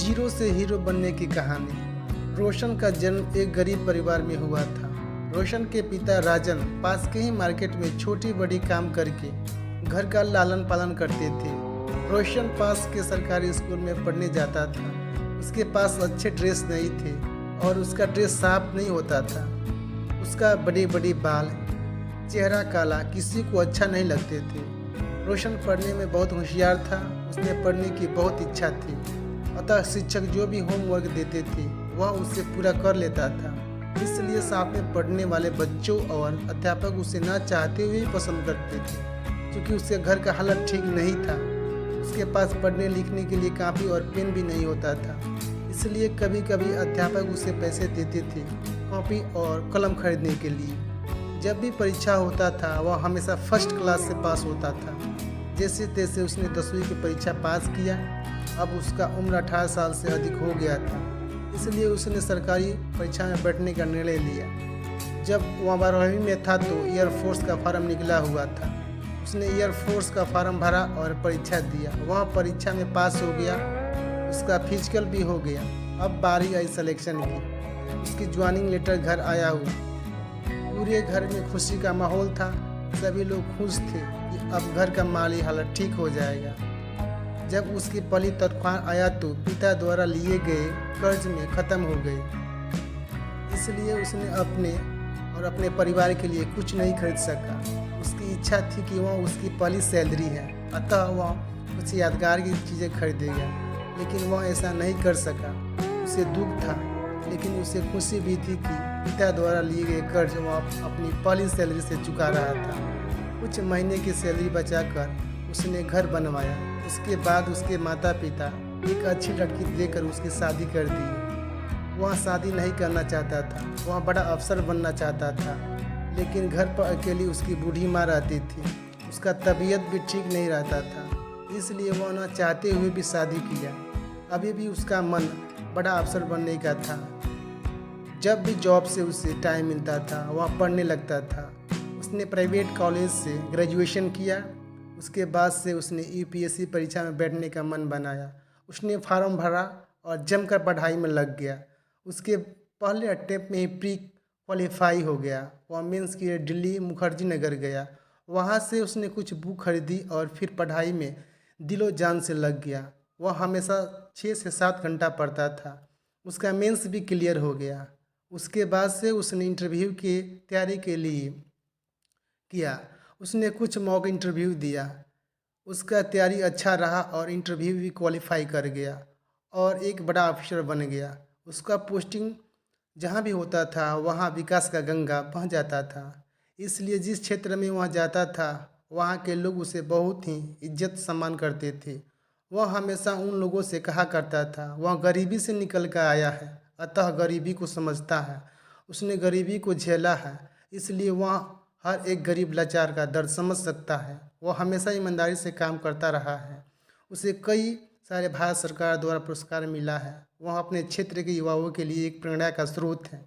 Zero से hero बनने की कहानी। रोशन का जन्म एक गरीब परिवार में हुआ था। रोशन के पिता राजन पास के ही मार्केट में छोटी बड़ी काम करके घर का लालन पालन करते थे। रोशन पास के सरकारी स्कूल में पढ़ने जाता था। उसके पास अच्छे ड्रेस नहीं थे और उसका ड्रेस साफ नहीं होता था। उसका बड़े बड़े बाल, चेहरा काला किसी को अच्छा नहीं लगते थे। रोशन पढ़ने में बहुत होशियार था। उसने पढ़ने की बहुत इच्छा थी, अतः शिक्षक जो भी होमवर्क देते थे वह उससे पूरा कर लेता था। इसलिए साथ में पढ़ने वाले बच्चों और अध्यापक उसे ना चाहते हुए ही पसंद करते थे, क्योंकि उसके घर का हालत ठीक नहीं था। उसके पास पढ़ने लिखने के लिए कापी और पेन भी नहीं होता था। इसलिए कभी कभी अध्यापक उसे पैसे देते थे कॉपी और कलम खरीदने के लिए। जब भी परीक्षा होता था वह हमेशा फर्स्ट क्लास से पास होता था। जैसे तैसे उसने 10वीं की परीक्षा पास किया। अब उसका उम्र 18 साल से अधिक हो गया था, इसलिए उसने सरकारी परीक्षा में बैठने का निर्णय लिया। जब वह 12वीं में था तो एयरफोर्स का फार्म निकला हुआ था। उसने एयरफोर्स का फार्म भरा और परीक्षा दिया। वह परीक्षा में पास हो गया। उसका फिजिकल भी हो गया। अब बारी आई सिलेक्शन की। उसकी ज्वाइनिंग लेटर घर आया हुआ। पूरे घर में खुशी का माहौल था। सभी लोग खुश थे कि अब घर का माली हालत ठीक हो जाएगा। जब उसकी पहली तनख्वाह आया तो पिता द्वारा लिए गए कर्ज में ख़त्म हो गए। इसलिए उसने अपने परिवार के लिए कुछ नहीं खरीद सका। उसकी इच्छा थी कि वह उसकी पहली सैलरी है, अतः वह कुछ यादगार की चीज़ें खरीदेगा, लेकिन वह ऐसा नहीं कर सका। उसे दुख था, लेकिन उसे खुशी भी थी कि पिता द्वारा लिए गए कर्ज वह अपनी पहली सैलरी से चुका रहा था। कुछ महीने की सैलरी बचाकर उसने घर बनवाया। उसके बाद उसके माता पिता एक अच्छी लड़की देकर उसकी शादी कर दी। वह शादी नहीं करना चाहता था, वह बड़ा अफसर बनना चाहता था, लेकिन घर पर अकेली उसकी बूढ़ी माँ रहती थी। उसका तबीयत भी ठीक नहीं रहता था, इसलिए वह न चाहते हुए भी शादी किया। अभी भी उसका मन बड़ा अफसर बनने का था। जब भी जॉब से उसे टाइम मिलता था वह पढ़ने लगता था। उसने प्राइवेट कॉलेज से ग्रेजुएशन किया। उसके बाद से उसने यूपीएससी परीक्षा में बैठने का मन बनाया। उसने फार्म भरा और जमकर पढ़ाई में लग गया। उसके पहले अटेम्प्ट में ही प्री क्वालिफाई हो गया। वह मेंस के लिए दिल्ली मुखर्जी नगर गया। वहाँ से उसने कुछ बुक खरीदी और फिर पढ़ाई में दिलो जान से लग गया। वह हमेशा 6 से 7 घंटा पढ़ता था। उसका मेंस भी क्लियर हो गया। उसके बाद से उसने इंटरव्यू की तैयारी के लिए किया। उसने कुछ मॉक इंटरव्यू दिया। उसका तैयारी अच्छा रहा और इंटरव्यू भी क्वालिफाई कर गया और एक बड़ा ऑफिसर बन गया। उसका पोस्टिंग जहाँ भी होता था वहाँ विकास का गंगा बह जाता था। इसलिए जिस क्षेत्र में वह जाता था वहाँ के लोग उसे बहुत ही इज्जत सम्मान करते थे। वह हमेशा उन लोगों से कहा करता था वह गरीबी से निकल कर आया है, अतः गरीबी को समझता है। उसने गरीबी को झेला है, इसलिए वह हर एक गरीब लाचार का दर्द समझ सकता है। वह हमेशा ईमानदारी से काम करता रहा है। उसे कई सारे भारत सरकार द्वारा पुरस्कार मिला है। वह अपने क्षेत्र के युवाओं के लिए एक प्रेरणा का स्रोत है।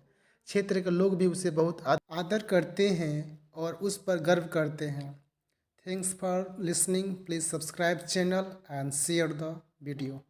क्षेत्र के लोग भी उसे बहुत आदर करते हैं और उस पर गर्व करते हैं। Thanks for listening. Please subscribe channel and share the video.